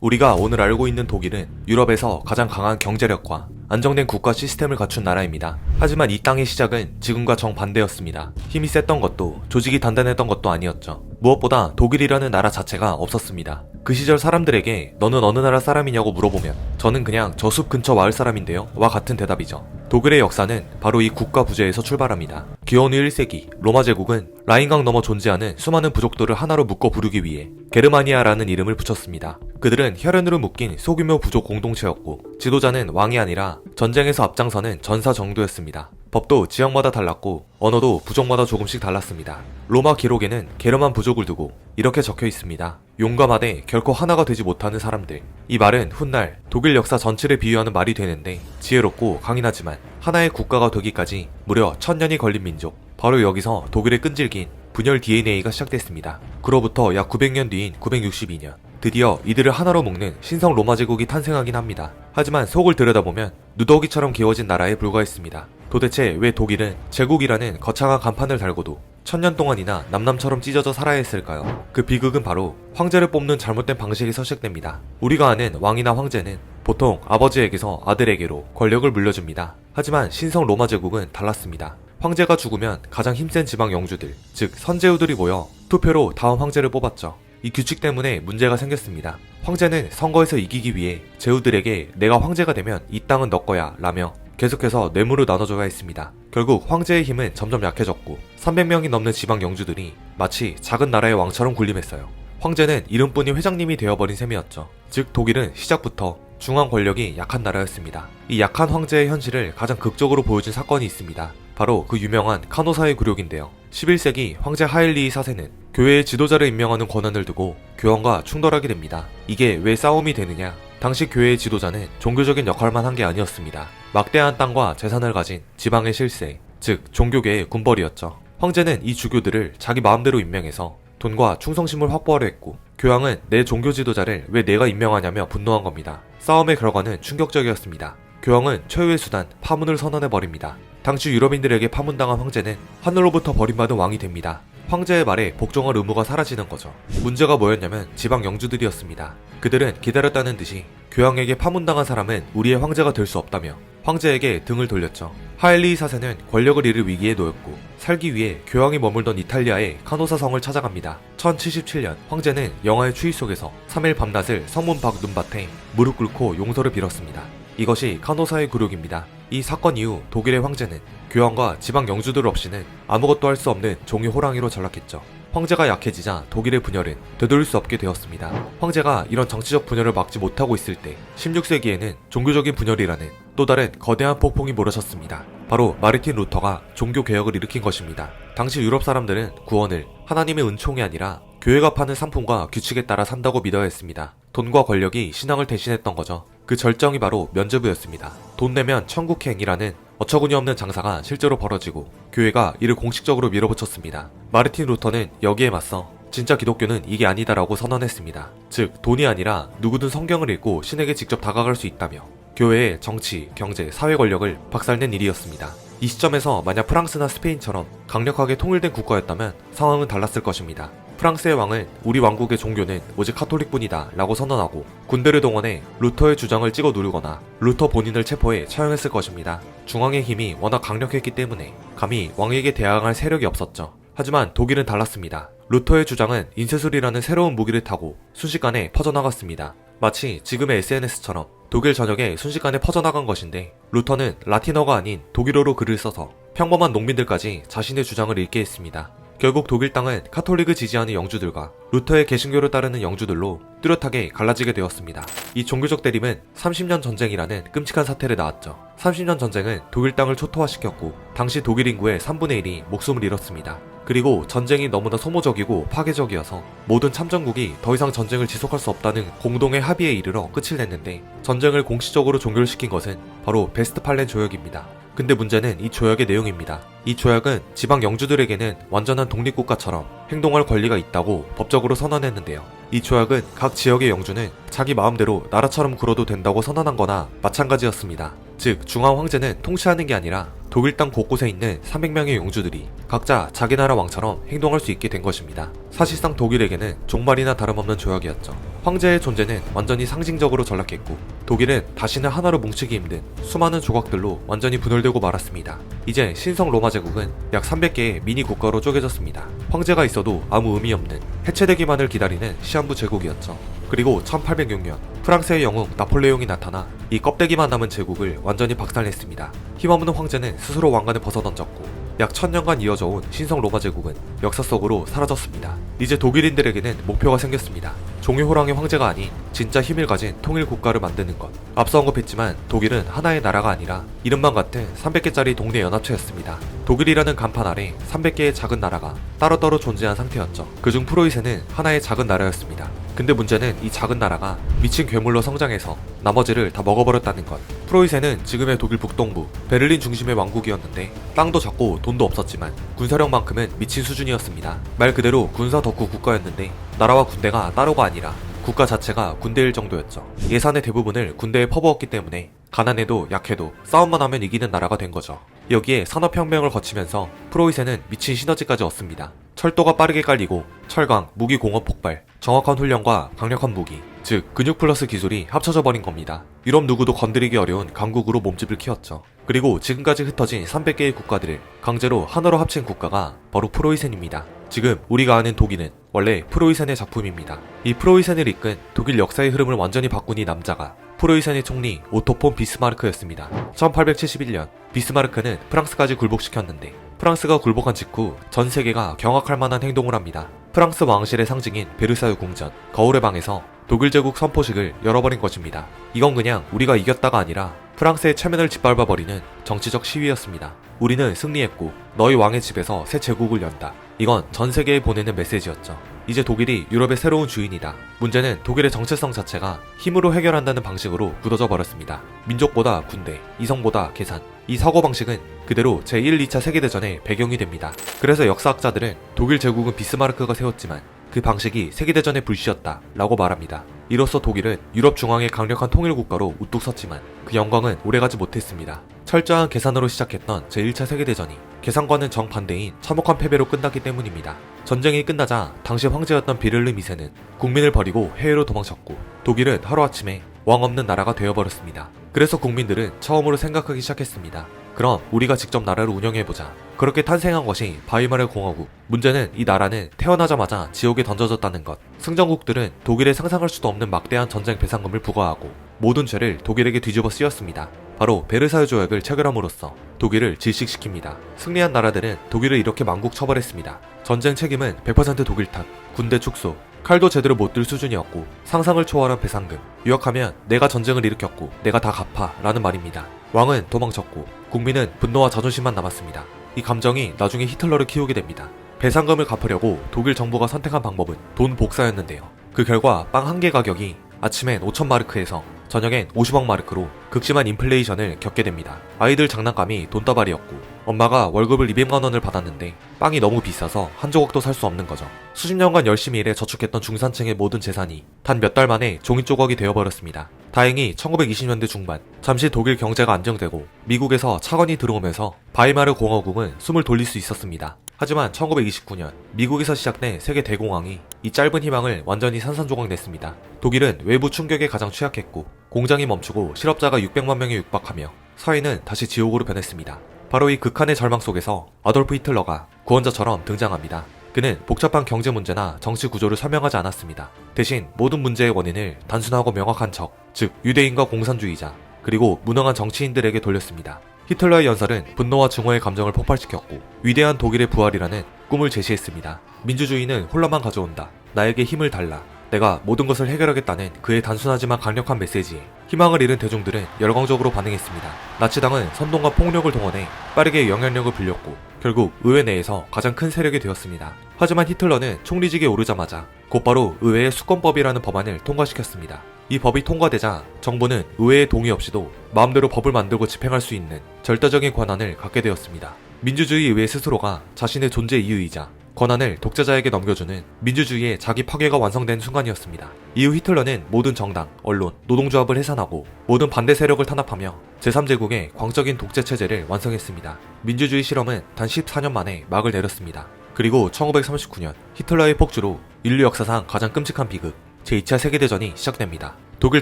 우리가 오늘 알고 있는 독일은 유럽에서 가장 강한 경제력과 안정된 국가 시스템을 갖춘 나라입니다. 하지만 이 땅의 시작은 지금과 정반대였습니다. 힘이 셌던 것도 조직이 단단했던 것도 아니었죠. 무엇보다 독일이라는 나라 자체가 없었습니다. 그 시절 사람들에게 너는 어느 나라 사람이냐고 물어보면 저는 그냥 저 숲 근처 마을 사람인데요 와 같은 대답이죠. 독일의 역사는 바로 이 국가 부재에서 출발합니다. 기원 후 1세기 로마 제국은 라인강 너머 존재하는 수많은 부족들을 하나로 묶어 부르기 위해 게르마니아라는 이름을 붙였습니다. 그들은 혈연으로 묶인 소규모 부족 공동체였고 지도자는 왕이 아니라 전쟁에서 앞장서는 전사 정도였습니다. 법도 지역마다 달랐고 언어도 부족마다 조금씩 달랐습니다. 로마 기록에는 게르만 부족을 두고 이렇게 적혀 있습니다. 용감하되 결코 하나가 되지 못하는 사람들. 이 말은 훗날 독일 역사 전체를 비유하는 말이 되는데 지혜롭고 강인하지만 하나의 국가가 되기까지 무려 1000년이 걸린 민족. 바로 여기서 독일의 끈질긴 분열 DNA가 시작됐습니다. 그로부터 약 900년 뒤인 962년 드디어 이들을 하나로 묶는 신성 로마 제국이 탄생하긴 합니다. 하지만 속을 들여다보면 누더기처럼 기워진 나라에 불과했습니다. 도대체 왜 독일은 제국이라는 거창한 간판을 달고도 1000년 동안이나 남남처럼 찢어져 살아야 했을까요? 그 비극은 바로 황제를 뽑는 잘못된 방식에서 시작됩니다. 우리가 아는 왕이나 황제는 보통 아버지에게서 아들에게로 권력을 물려줍니다. 하지만 신성 로마 제국은 달랐습니다. 황제가 죽으면 가장 힘센 지방 영주들, 즉 선제우들이 모여 투표로 다음 황제를 뽑았죠. 이 규칙 때문에 문제가 생겼습니다. 황제는 선거에서 이기기 위해 제후들에게 내가 황제가 되면 이 땅은 너 거야 라며 계속해서 뇌물을 나눠줘야 했습니다. 결국 황제의 힘은 점점 약해졌고 300명이 넘는 지방 영주들이 마치 작은 나라의 왕처럼 군림했어요. 황제는 이름뿐인 회장님이 되어버린 셈이었죠. 즉 독일은 시작부터 중앙 권력이 약한 나라였습니다. 이 약한 황제의 현실을 가장 극적으로 보여준 사건이 있습니다. 바로 그 유명한 카노사의 굴욕인데요. 11세기 황제 하일리히 4세는 교회의 지도자를 임명하는 권한을 두고 교황과 충돌하게 됩니다. 이게 왜 싸움이 되느냐? 당시 교회의 지도자는 종교적인 역할만 한 게 아니었습니다. 막대한 땅과 재산을 가진 지방의 실세, 즉 종교계의 군벌이었죠. 황제는 이 주교들을 자기 마음대로 임명해서 돈과 충성심을 확보하려 했고 교황은 내 종교 지도자를 왜 내가 임명하냐며 분노한 겁니다. 싸움의 결과는 충격적이었습니다. 교황은 최후의 수단 파문을 선언해버립니다. 당시 유럽인들에게 파문당한 황제는 하늘로부터 버림받은 왕이 됩니다. 황제의 말에 복종할 의무가 사라지는 거죠. 문제가 뭐였냐면 지방 영주들이었습니다. 그들은 기다렸다는 듯이 교황에게 파문당한 사람은 우리의 황제가 될 수 없다며 황제에게 등을 돌렸죠. 하일리히 4세는 권력을 잃을 위기에 놓였고 살기 위해 교황이 머물던 이탈리아의 카노사 성을 찾아갑니다. 1077년 황제는 영하의 추위 속에서 3일 밤낮을 성문 밖 눈밭에 무릎 꿇고 용서를 빌었습니다. 이것이 카노사의 굴욕입니다. 이 사건 이후 독일의 황제는 교황과 지방 영주들 없이는 아무것도 할 수 없는 종이 호랑이로 전락했죠. 황제가 약해지자 독일의 분열은 되돌릴 수 없게 되었습니다. 황제가 이런 정치적 분열을 막지 못하고 있을 때 16세기에는 종교적인 분열이라는 또 다른 거대한 폭풍이 몰아쳤습니다. 바로 마르틴 루터가 종교개혁을 일으킨 것입니다. 당시 유럽 사람들은 구원을 하나님의 은총이 아니라 교회가 파는 상품과 규칙에 따라 산다고 믿어야 했습니다. 돈과 권력이 신앙을 대신했던 거죠. 그 절정이 바로 면죄부였습니다. 돈 내면 천국행이라는 어처구니 없는 장사가 실제로 벌어지고 교회가 이를 공식적으로 밀어붙였습니다. 마르틴 루터는 여기에 맞서 진짜 기독교는 이게 아니다라고 선언했습니다. 즉 돈이 아니라 누구든 성경을 읽고 신에게 직접 다가갈 수 있다며 교회의 정치, 경제, 사회 권력을 박살낸 일이었습니다. 이 시점에서 만약 프랑스나 스페인처럼 강력하게 통일된 국가였다면 상황은 달랐을 것입니다. 프랑스의 왕은 우리 왕국의 종교는 오직 카톨릭뿐이다 라고 선언하고 군대를 동원해 루터의 주장을 찍어 누르거나 루터 본인을 체포해 처형했을 것입니다. 중앙의 힘이 워낙 강력했기 때문에 감히 왕에게 대항할 세력이 없었죠. 하지만 독일은 달랐습니다. 루터의 주장은 인쇄술이라는 새로운 무기를 타고 순식간에 퍼져나갔습니다. 마치 지금의 SNS처럼 독일 전역에 순식간에 퍼져나간 것인데 루터는 라틴어가 아닌 독일어로 글을 써서 평범한 농민들까지 자신의 주장을 읽게 했습니다. 결국 독일 땅은 카톨릭을 지지하는 영주들과 루터의 개신교를 따르는 영주들로 뚜렷하게 갈라지게 되었습니다. 이 종교적 대립은 30년 전쟁이라는 끔찍한 사태를 낳았죠. 30년 전쟁은 독일 땅을 초토화시켰고 당시 독일 인구의 3분의 1이 목숨을 잃었습니다. 그리고 전쟁이 너무나 소모적이고 파괴적이어서 모든 참전국이 더 이상 전쟁을 지속할 수 없다는 공동의 합의에 이르러 끝을 냈는데 전쟁을 공식적으로 종결시킨 것은 바로 베스트팔렌 조약입니다. 근데 문제는 이 조약의 내용입니다. 이 조약은 지방 영주들에게는 완전한 독립국가처럼 행동할 권리가 있다고 법적으로 선언했는데요. 이 조약은 각 지역의 영주는 자기 마음대로 나라처럼 굴어도 된다고 선언한 거나 마찬가지였습니다. 즉 중앙 황제는 통치하는 게 아니라 독일 땅 곳곳에 있는 300명의 용주들이 각자 자기 나라 왕처럼 행동할 수 있게 된 것입니다. 사실상 독일에게는 종말이나 다름없는 조약이었죠. 황제의 존재는 완전히 상징적으로 전락했고 독일은 다시는 하나로 뭉치기 힘든 수많은 조각들로 완전히 분열되고 말았습니다. 이제 신성 로마 제국은 약 300개의 미니 국가로 쪼개졌습니다. 황제가 있어도 아무 의미 없는 해체되기만을 기다리는 시한부 제국이었죠. 그리고 1806년 프랑스의 영웅 나폴레옹이 나타나 이 껍데기만 남은 제국을 완전히 박살냈습니다. 힘없는 황제는 스스로 왕관을 벗어던졌고 약 1000년간 이어져 온 신성 로마 제국은 역사 속으로 사라졌습니다. 이제 독일인들에게는 목표가 생겼습니다. 종이호랑이 황제가 아닌 진짜 힘을 가진 통일 국가를 만드는 것. 앞서 언급했지만 독일은 하나의 나라가 아니라 이름만 같은 300개짜리 동네 연합체였습니다. 독일이라는 간판 아래 300개의 작은 나라가 따로따로 존재한 상태였죠. 그중 프로이센은 하나의 작은 나라였습니다. 근데 문제는 이 작은 나라가 미친 괴물로 성장해서 나머지를 다 먹어버렸다는 것. 프로이센은 지금의 독일 북동부 베를린 중심의 왕국이었는데 땅도 작고 돈도 없었지만 군사력만큼은 미친 수준이었습니다. 말 그대로 군사 덕후 국가였는데 나라와 군대가 따로가 아니라 국가 자체가 군대일 정도였죠. 예산의 대부분을 군대에 퍼부었기 때문에 가난해도 약해도 싸움만 하면 이기는 나라가 된 거죠. 여기에 산업혁명을 거치면서 프로이센은 미친 시너지까지 얻습니다. 철도가 빠르게 깔리고 철강, 무기 공업 폭발, 정확한 훈련과 강력한 무기, 즉 근육 플러스 기술이 합쳐져 버린 겁니다. 유럽 누구도 건드리기 어려운 강국으로 몸집을 키웠죠. 그리고 지금까지 흩어진 300개의 국가들을 강제로 하나로 합친 국가가 바로 프로이센입니다. 지금 우리가 아는 독일은 원래 프로이센의 작품입니다. 이 프로이센을 이끈 독일 역사의 흐름을 완전히 바꾼 이 남자가 프로이센의 총리 오토 폰 비스마르크였습니다. 1871년 비스마르크는 프랑스까지 굴복시켰는데 프랑스가 굴복한 직후 전 세계가 경악할 만한 행동을 합니다. 프랑스 왕실의 상징인 베르사유 궁전, 거울의 방에서 독일 제국 선포식을 열어버린 것입니다. 이건 그냥 우리가 이겼다가 아니라 프랑스의 체면을 짓밟아버리는 정치적 시위였습니다. 우리는 승리했고 너희 왕의 집에서 새 제국을 연다. 이건 전 세계에 보내는 메시지였죠. 이제 독일이 유럽의 새로운 주인이다. 문제는 독일의 정체성 자체가 힘으로 해결한다는 방식으로 굳어져 버렸습니다. 민족보다 군대, 이성보다 계산. 이 사고방식은 그대로 제1, 2차 세계대전의 배경이 됩니다. 그래서 역사학자들은 독일 제국은 비스마르크가 세웠지만 그 방식이 세계대전의 불씨였다 라고 말합니다. 이로써 독일은 유럽 중앙의 강력한 통일국가로 우뚝 섰지만 그 영광은 오래가지 못했습니다. 철저한 계산으로 시작했던 제1차 세계대전이 계산과는 정반대인 참혹한 패배로 끝났기 때문입니다. 전쟁이 끝나자 당시 황제였던 비를름 2세는 국민을 버리고 해외로 도망쳤고 독일은 하루아침에 왕 없는 나라가 되어버렸습니다. 그래서 국민들은 처음으로 생각하기 시작했습니다. 그럼 우리가 직접 나라를 운영해보자. 그렇게 탄생한 것이 바이마르 공화국. 문제는 이 나라는 태어나자마자 지옥에 던져졌다는 것. 승전국들은 독일에 상상할 수도 없는 막대한 전쟁 배상금을 부과하고 모든 죄를 독일에게 뒤집어 씌웠습니다. 바로 베르사유 조약을 체결함으로써 독일을 질식시킵니다. 승리한 나라들은 독일을 이렇게 만국 처벌했습니다. 전쟁 책임은 100% 독일 탓, 군대 축소, 칼도 제대로 못 들 수준이었고 상상을 초월한 배상금. 요약하면 내가 전쟁을 일으켰고 내가 다 갚아 라는 말입니다. 왕은 도망쳤고 국민은 분노와 자존심만 남았습니다. 이 감정이 나중에 히틀러를 키우게 됩니다. 배상금을 갚으려고 독일 정부가 선택한 방법은 돈 복사였는데요. 그 결과 빵 한 개 가격이 아침엔 5,000마르크에서 저녁엔 50억 마르크로 극심한 인플레이션을 겪게 됩니다. 아이들 장난감이 돈다발이었고 엄마가 월급을 200만 원을 받았는데 빵이 너무 비싸서 한 조각도 살 수 없는 거죠. 수십 년간 열심히 일해 저축했던 중산층의 모든 재산이 단 몇 달 만에 종이 조각이 되어버렸습니다. 다행히 1920년대 중반 잠시 독일 경제가 안정되고 미국에서 차관이 들어오면서 바이마르 공화국은 숨을 돌릴 수 있었습니다. 하지만 1929년 미국에서 시작된 세계 대공황이 이 짧은 희망을 완전히 산산조각 냈습니다. 독일은 외부 충격에 가장 취약했고 공장이 멈추고 실업자가 600만 명에 육박하며 사회는 다시 지옥으로 변했습니다. 바로 이 극한의 절망 속에서 아돌프 히틀러가 구원자처럼 등장합니다. 그는 복잡한 경제 문제나 정치 구조를 설명하지 않았습니다. 대신 모든 문제의 원인을 단순하고 명확한 적, 즉 유대인과 공산주의자, 그리고 무능한 정치인들에게 돌렸습니다. 히틀러의 연설은 분노와 증오의 감정을 폭발시켰고 위대한 독일의 부활이라는 꿈을 제시했습니다. 민주주의는 혼란만 가져온다. 나에게 힘을 달라. 내가 모든 것을 해결하겠다는 그의 단순하지만 강력한 메시지에 희망을 잃은 대중들은 열광적으로 반응했습니다. 나치당은 선동과 폭력을 동원해 빠르게 영향력을 불렸고 결국 의회 내에서 가장 큰 세력이 되었습니다. 하지만 히틀러는 총리직에 오르자마자 곧바로 의회의 수권법이라는 법안을 통과시켰습니다. 이 법이 통과되자 정부는 의회의 동의 없이도 마음대로 법을 만들고 집행할 수 있는 절대적인 권한을 갖게 되었습니다. 민주주의 의회 스스로가 자신의 존재 이유이자 권한을 독재자에게 넘겨주는 민주주의의 자기 파괴가 완성된 순간이었습니다. 이후 히틀러는 모든 정당, 언론, 노동조합을 해산하고 모든 반대 세력을 탄압하며 제3제국의 광적인 독재 체제를 완성했습니다. 민주주의 실험은 단 14년 만에 막을 내렸습니다. 그리고 1939년 히틀러의 폭주로 인류 역사상 가장 끔찍한 비극 제2차 세계대전이 시작됩니다. 독일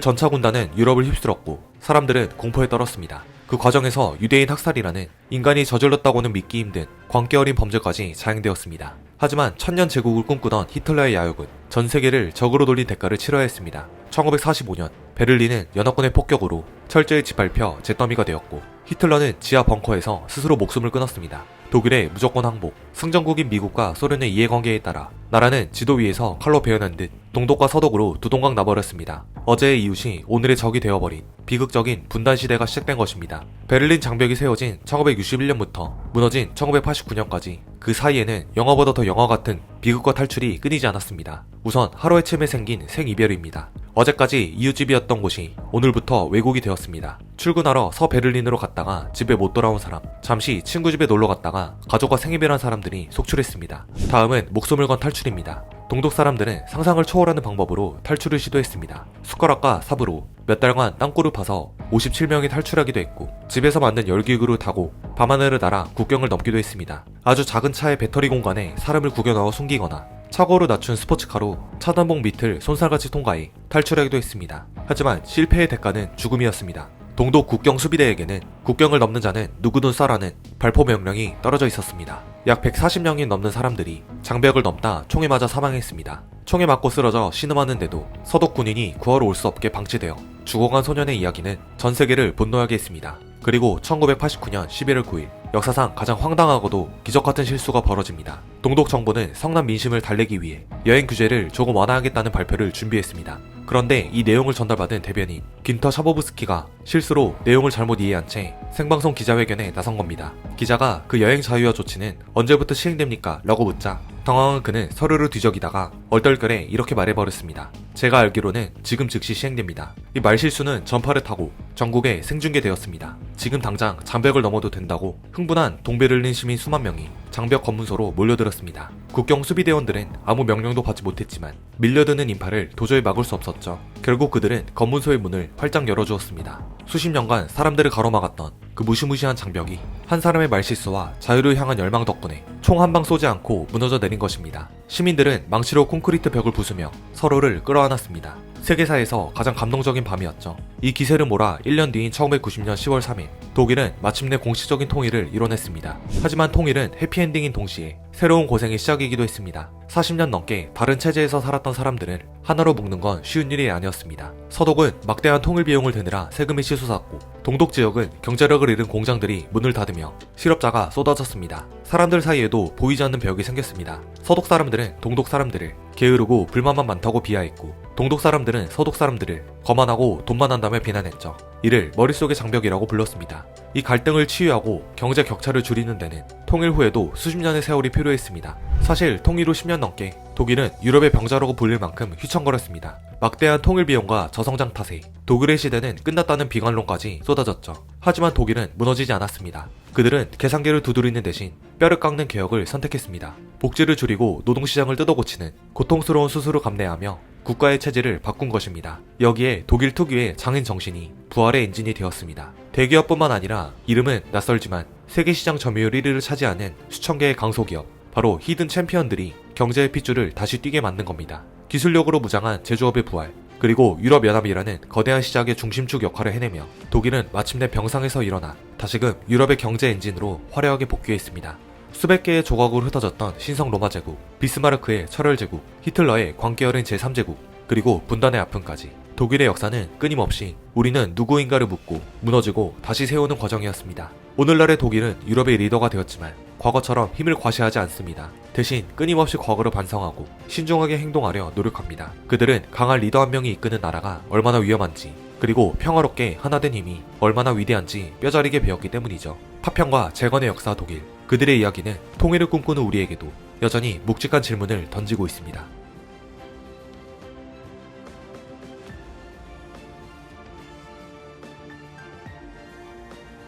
전차 군단은 유럽을 휩쓸었고 사람들은 공포에 떨었습니다. 그 과정에서 유대인 학살이라는 인간이 저질렀다고는 믿기 힘든 광기 어린 범죄까지 자행되었습니다. 하지만 천년 제국을 꿈꾸던 히틀러의 야욕은 전 세계를 적으로 돌린 대가를 치러야 했습니다. 1945년 베를린은 연합군의 폭격으로 철저히 짓밟혀 잿더미가 되었고 히틀러는 지하 벙커에서 스스로 목숨을 끊었습니다. 독일의 무조건 항복, 승전국인 미국과 소련의 이해관계에 따라 나라는 지도 위에서 칼로 베어낸 듯 동독과 서독으로 두 동강 나버렸습니다. 어제의 이웃이 오늘의 적이 되어버린 비극적인 분단 시대가 시작된 것입니다. 베를린 장벽이 세워진 1961년부터 무너진 1989년까지 그 사이에는 영화보다 더 영화 같은 비극과 탈출이 끊이지 않았습니다. 우선 하루아침에 생긴 생이별입니다. 어제까지 이웃집이었던 곳이 오늘부터 외국이 되었습니다. 출근하러 서베를린으로 갔다가 집에 못 돌아온 사람, 잠시 친구 집에 놀러 갔다가 가족과 생이별한 사람들이 속출했습니다. 다음은 목숨을 건 탈출입니다. 동독 사람들은 상상을 초월하는 방법으로 탈출을 시도했습니다. 숟가락과 삽으로 몇 달간 땅굴을 파서 57명이 탈출하기도 했고 집에서 만든 열기구를 타고 밤하늘을 날아 국경을 넘기도 했습니다. 아주 작은 차의 배터리 공간에 사람을 구겨 넣어 숨기거나 차고를 낮춘 스포츠카로 차단봉 밑을 손살같이 통과해 탈출하기도 했습니다. 하지만 실패의 대가는 죽음이었습니다. 동독 국경 수비대에게는 국경을 넘는 자는 누구든 쏴라는 발포 명령이 떨어져 있었습니다. 약 140명이 넘는 사람들이 장벽을 넘다 총에 맞아 사망했습니다. 총에 맞고 쓰러져 신음하는데도 서독 군인이 구하러 올 수 없게 방치되어 죽어간 소년의 이야기는 전 세계를 분노하게 했습니다. 그리고 1989년 11월 9일 역사상 가장 황당하고도 기적같은 실수가 벌어집니다. 동독 정부는 성남 민심을 달래기 위해 여행 규제를 조금 완화하겠다는 발표를 준비했습니다. 그런데 이 내용을 전달받은 대변인 긴터 샤보브스키가 실수로 내용을 잘못 이해한 채 생방송 기자회견에 나선 겁니다. 기자가 그 여행 자유화 조치는 언제부터 시행됩니까? 라고 묻자 당황한 그는 서류를 뒤적이다가 얼떨결에 이렇게 말해버렸습니다. 제가 알기로는 지금 즉시 시행됩니다. 이 말실수는 전파를 타고 전국에 생중계되었습니다. 지금 당장 장벽을 넘어도 된다고 흥분한 동베를린 시민 수만 명이 장벽 검문소로 몰려들었습니다. 국경 수비대원들은 아무 명령도 받지 못했지만 밀려드는 인파를 도저히 막을 수 없었죠. 결국 그들은 검문소의 문을 활짝 열어주었습니다. 수십 년간 사람들을 가로막았던 그 무시무시한 장벽이 한 사람의 말실수와 자유를 향한 열망 덕분에 총 한 방 쏘지 않고 무너져 내린 것입니다. 시민들은 망치로 콘크리트 벽을 부수며 서로를 끌어안았습니다. 세계사에서 가장 감동적인 밤이었죠. 이 기세를 몰아 1년 뒤인 1990년 10월 3일 독일은 마침내 공식적인 통일을 이뤄냈습니다. 하지만 통일은 해피엔딩인 동시에 새로운 고생의 시작이기도 했습니다. 40년 넘게 다른 체제에서 살았던 사람들을 하나로 묶는 건 쉬운 일이 아니었습니다. 서독은 막대한 통일 비용을 대느라 세금이 치솟았고 동독 지역은 경제력을 잃은 공장들이 문을 닫으며 실업자가 쏟아졌습니다. 사람들 사이에도 보이지 않는 벽이 생겼습니다. 서독 사람들은 동독 사람들을 게으르고 불만만 많다고 비하했고 동독 사람들은 서독 사람들을 거만하고 돈만 한다며 비난했죠. 이를 머릿속의 장벽이라고 불렀습니다. 이 갈등을 치유하고 경제 격차를 줄이는 데는 통일 후에도 수십 년의 세월이 필요했습니다. 사실 통일 후 10년 넘게 독일은 유럽의 병자라고 불릴 만큼 휘청거렸습니다. 막대한 통일 비용과 저성장 탓에 독일의 시대는 끝났다는 비관론까지 쏟아졌죠. 하지만 독일은 무너지지 않았습니다. 그들은 계산기를 두드리는 대신 뼈를 깎는 개혁을 선택했습니다. 복지를 줄이고 노동시장을 뜯어고치는 고통스러운 수술을 감내하며 국가의 체제를 바꾼 것입니다. 여기에 독일 특유의 장인 정신이 부활의 엔진이 되었습니다. 대기업뿐만 아니라 이름은 낯설지만 세계시장 점유율 1위를 차지하는 수천 개의 강소기업, 바로 히든 챔피언들이 경제의 핏줄을 다시 뛰게 만든 겁니다. 기술력으로 무장한 제조업의 부활, 그리고 유럽연합이라는 거대한 시장의 중심축 역할을 해내며 독일은 마침내 병상에서 일어나 다시금 유럽의 경제 엔진으로 화려하게 복귀했습니다. 수백 개의 조각으로 흩어졌던 신성 로마 제국, 비스마르크의 철혈 제국, 히틀러의 광기 어린 제3제국, 그리고 분단의 아픔까지 독일의 역사는 끊임없이 우리는 누구인가를 묻고 무너지고 다시 세우는 과정이었습니다. 오늘날의 독일은 유럽의 리더가 되었지만 과거처럼 힘을 과시하지 않습니다. 대신 끊임없이 과거를 반성하고 신중하게 행동하려 노력합니다. 그들은 강한 리더 한 명이 이끄는 나라가 얼마나 위험한지, 그리고 평화롭게 하나된 힘이 얼마나 위대한지 뼈저리게 배웠기 때문이죠. 파편과 재건의 역사 독일, 그들의 이야기는 통일을 꿈꾸는 우리에게도 여전히 묵직한 질문을 던지고 있습니다.